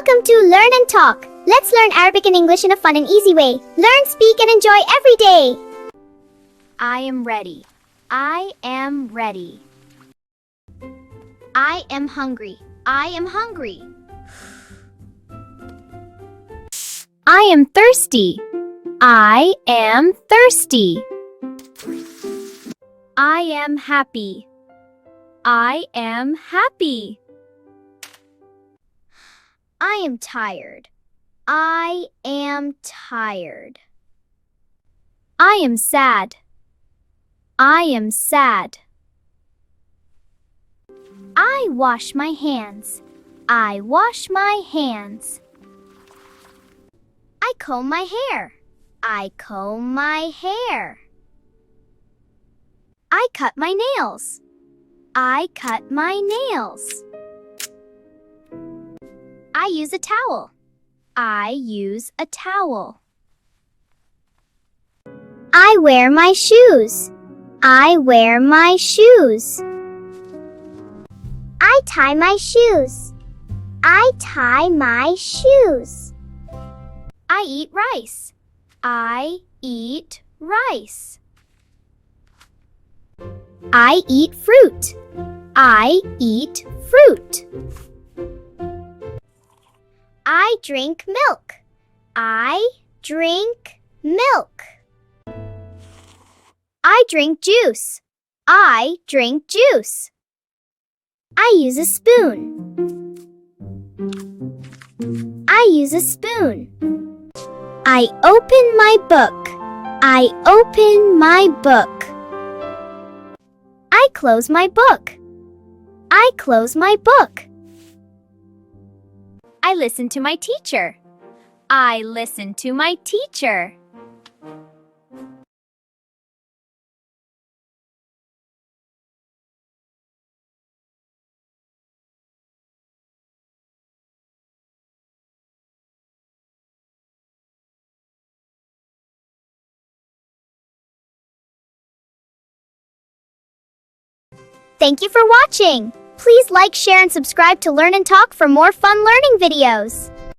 Welcome to Learn and Talk. Let's learn Arabic and English in a fun and easy way. Learn, speak, and enjoy every day. I am ready. I am ready. I am hungry. I am hungry. I am thirsty. I am thirsty. I am happy. I am happy. I am tired. I am tired. I am sad. I am sad. I wash my hands. I wash my hands. I comb my hair. I comb my hair. I cut my nails. I cut my nails. I use a towel. I use a towel. I wear my shoes. I wear my shoes. I tie my shoes. I tie my shoes. I eat rice. I eat rice. I eat fruit. I eat fruit. I drink milk. I drink milk. I drink juice. I drink juice. I use a spoon. I use a spoon. I open my book. I open my book. I close my book. I close my book. I listen to my teacher. I listen to my teacher. Thank you for watching. Please like, share, and subscribe to Learn and Talk for more fun learning videos.